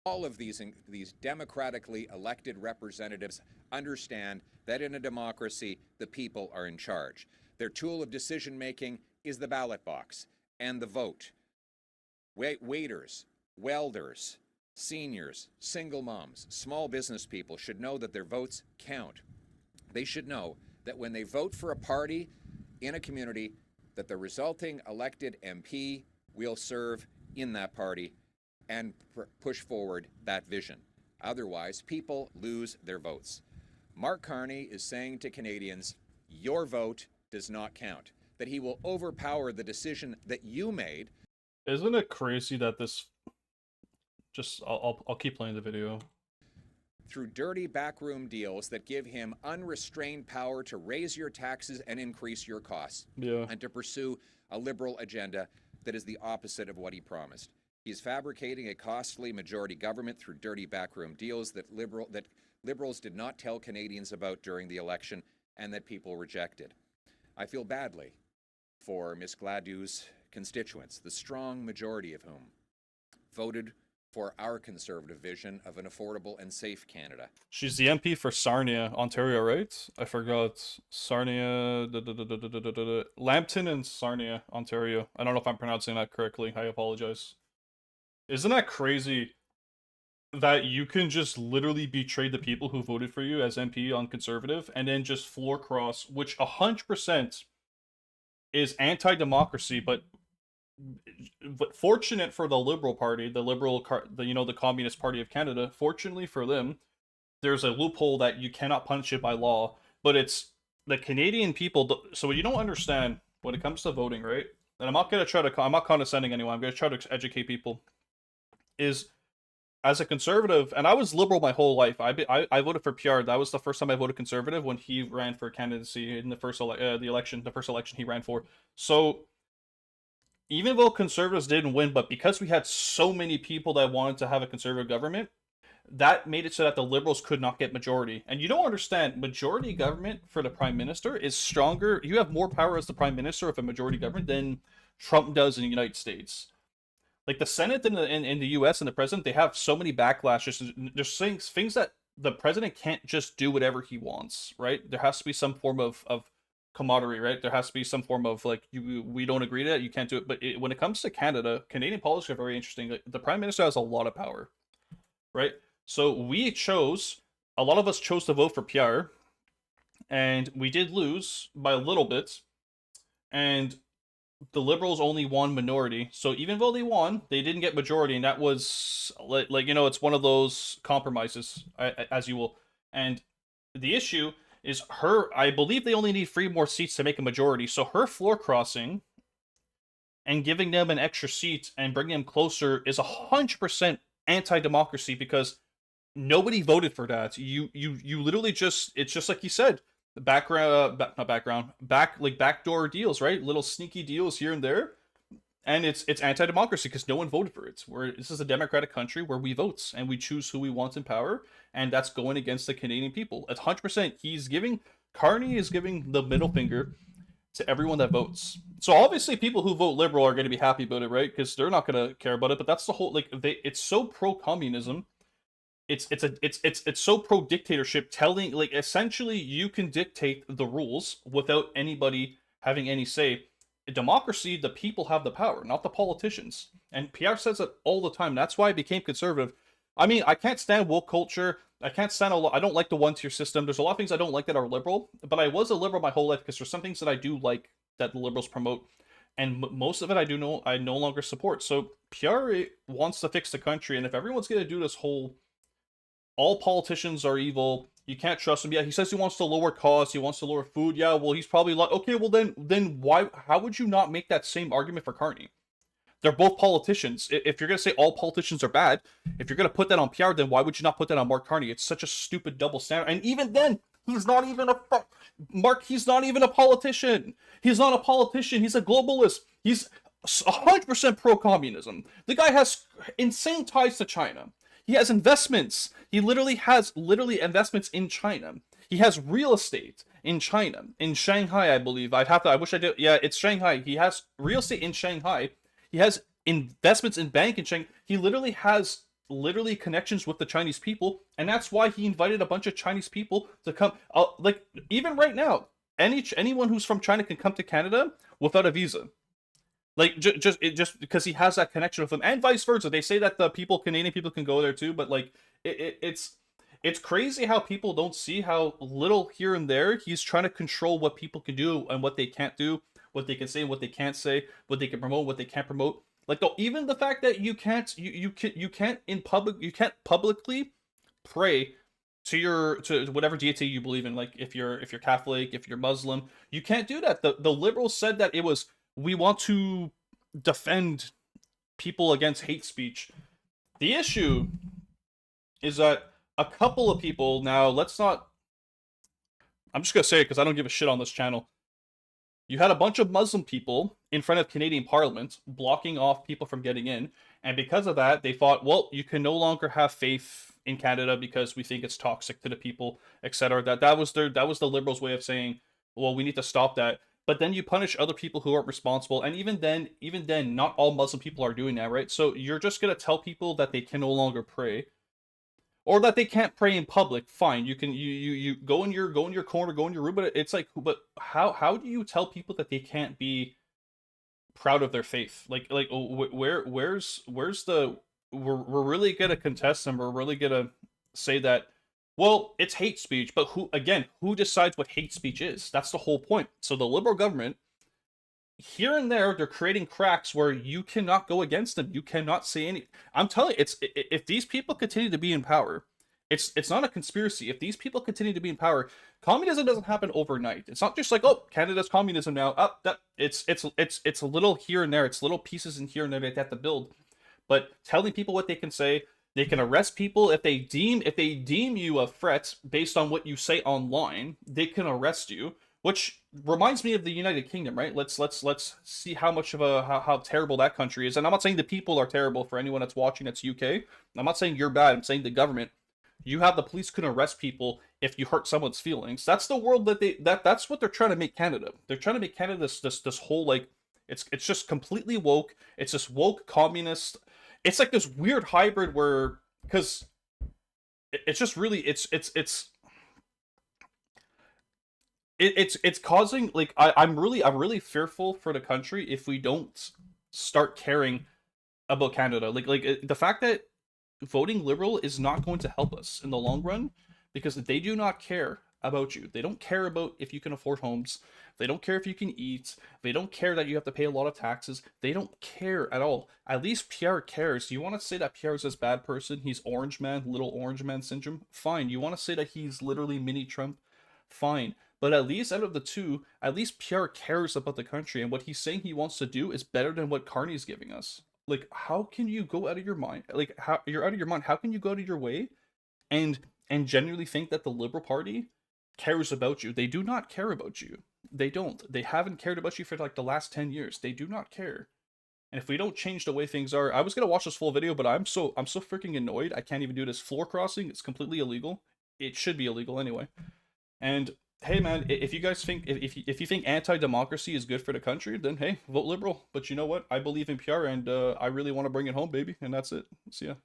All of these democratically elected representatives understand that in a democracy, the people are in charge. Their tool of decision making is the ballot box and the vote. Waiters, welders, seniors, single moms, small business people should know that their votes count. They should know that when they vote for a party in a community, that the resulting elected MP will serve in that party and push forward that vision. Otherwise, people lose their votes. Mark Carney is saying to Canadians, your vote does not count, that he will overpower the decision that you made. Isn't it crazy that this... I'll keep playing the video. Through dirty backroom deals that give him unrestrained power to raise your taxes and increase your costs. Yeah. And to pursue a liberal agenda that is the opposite of what he promised. He's fabricating a costly majority government through dirty backroom deals that liberals did not tell Canadians about during the election and that people rejected. I feel badly for Ms. Gladu's constituents, the strong majority of whom voted for our conservative vision of an affordable and safe Canada. She's the MP for Sarnia, Ontario, right? I forgot. Sarnia... Lambton and Sarnia, Ontario. I don't know if I'm pronouncing that correctly. I apologize. Isn't that crazy that you can just literally betray the people who voted for you as MP on Conservative and then just floor cross, which 100% is anti-democracy, but fortunate for the Liberal Party, the Communist Party of Canada, fortunately for them, there's a loophole that you cannot punish it by law, but it's the Canadian people. So what you don't understand when it comes to voting, right? And I'm not condescending anyone, I'm going to try to educate people, is as a conservative, and I was liberal my whole life. I voted for Pierre. That was the first time I voted conservative when he ran for candidacy in the first election he ran for. So even though conservatives didn't win, but because we had so many people that wanted to have a conservative government, that made it so that the Liberals could not get majority. And you don't understand, majority government for the Prime Minister is stronger. You have more power as the Prime Minister of a majority government than Trump does in the United States. Like the Senate in the U.S. and the President, they have so many backlashes. There's things that the President can't just do whatever he wants, right? There has to be some form of camaraderie, right? There has to be some form of, like, we don't agree to that, you can't do it. But when it comes to Canada, Canadian politics are very interesting. Like, the Prime Minister has a lot of power, right? So a lot of us chose to vote for Pierre, and we did lose by a little bit, and the Liberals only won minority. So even though they won, they didn't get majority, and that was, like it's one of those compromises, as you will. And the issue is I believe they only need 3 more seats to make a majority, so her floor crossing and giving them an extra seat and bringing them closer is 100% anti-democracy, because nobody voted for that. You literally it's just like you said, the backdoor deals, right? Little sneaky deals here and there, and it's anti-democracy because no one voted for it. This is a democratic country where we vote and we choose who we want in power, and that's going against the Canadian people. It's 100%. Carney is giving the middle finger to everyone that votes. So obviously people who vote Liberal are going to be happy about it, right? Because they're not going to care about it. But that's the whole, it's so pro-communism. It's so pro-dictatorship, telling, like, essentially you can dictate the rules without anybody having any say. In democracy, the people have the power, not the politicians. And Pierre says it all the time. That's why I became conservative. I mean, I can't stand woke culture. I don't like the one-tier system. There's a lot of things I don't like that are liberal, but I was a liberal my whole life because there's some things that I do like that the liberals promote, and most of it I no longer support. So Pierre wants to fix the country, and if everyone's going to do this whole all politicians are evil, you can't trust him. Yeah, he says he wants to lower costs, he wants to lower food. Yeah, well, he's probably like, okay, well then why? How would you not make that same argument for Carney? They're both politicians. If you're going to say all politicians are bad, if you're going to put that on Pierre, then why would you not put that on Mark Carney? It's such a stupid double standard. And even then, he's not even a politician. He's not a politician. He's a globalist. He's 100% pro-communism. The guy has insane ties to China. He has investments. He literally has investments in China. He has real estate in China, in Shanghai, I believe. I wish I did. Yeah, it's Shanghai. He has real estate in Shanghai. He has investments in bank in Shanghai. He literally has literally connections with the Chinese people, and that's why he invited a bunch of Chinese people to come. Like even right now, anyone who's from China can come to Canada without a visa. Like just because he has that connection with them, and vice versa. They say that the Canadian people can go there too, but like it's crazy how people don't see how little here and there he's trying to control what people can do and what they can't do, what they can say and what they can't say, what they can promote, what they can't promote. Like though, even the fact that you can't in public, you can't publicly pray to whatever deity you believe in. Like if you're Catholic, if you're Muslim, you can't do that. The liberals said that it was, we want to defend people against hate speech. The issue is that a couple of people, now let's not, I'm just gonna say it because I don't give a shit on this channel. You had a bunch of Muslim people in front of Canadian Parliament blocking off people from getting in, and because of that, they thought, well, you can no longer have faith in Canada because we think it's toxic to the people, etc. That was the liberals' way of saying, well, we need to stop that. But then you punish other people who aren't responsible, and even then, not all Muslim people are doing that, right? So you're just gonna tell people that they can no longer pray, or that they can't pray in public. Fine, you can you go in your corner, go in your room, but it's like, but how do you tell people that they can't be proud of their faith? Like where's the, we're really gonna contest and we're really gonna say that, well, it's hate speech, but who decides what hate speech is? That's the whole point. So the Liberal government, here and there, they're creating cracks where you cannot go against them. You cannot say any. I'm telling you, if these people continue to be in power, it's not a conspiracy. If these people continue to be in power, communism doesn't happen overnight. It's not just like, oh, Canada's communism now. It's a little here and there. It's little pieces in here and there that they have to build. But telling people what they can say. They can arrest people if they deem you a threat based on what you say online. They can arrest you, which reminds me of the United Kingdom, right? Let's see how much of how terrible that country is. And I'm not saying the people are terrible for anyone that's watching that's UK. I'm not saying you're bad. I'm saying the government. You have the police can arrest people if you hurt someone's feelings. That's the world that's what they're trying to make Canada. They're trying to make Canada this whole, like, it's just completely woke. It's this woke communist. It's like this weird hybrid where, because it's just really it's causing, like, I'm really fearful for the country if we don't start caring about Canada. The fact that voting Liberal is not going to help us in the long run, because they do not care about you. They don't care about if you can afford homes. They don't care if you can eat. They don't care that you have to pay a lot of taxes. They don't care at all. At least Pierre cares. You want to say that Pierre is this bad person? He's orange man, little orange man syndrome? Fine. You want to say that he's literally mini Trump? Fine. But at least out of the two, at least Pierre cares about the country, and what he's saying he wants to do is better than what Carney's giving us. Like, how can you go out of your mind? Like, how you're out of your mind? How can you go out of your way and genuinely think that the Liberal Party cares about you? They do not care about you. They don't. They haven't cared about you for like the last 10 years. They do not care. And if we don't change the way things are, I was gonna watch this full video, but I'm so freaking annoyed. I can't even do this. Floor crossing, it's completely illegal. It should be illegal anyway. And hey man, if you guys think, if you think anti-democracy is good for the country, then hey, vote Liberal. But you know what? I believe in PR, and I really want to bring it home, baby. And that's it. See ya.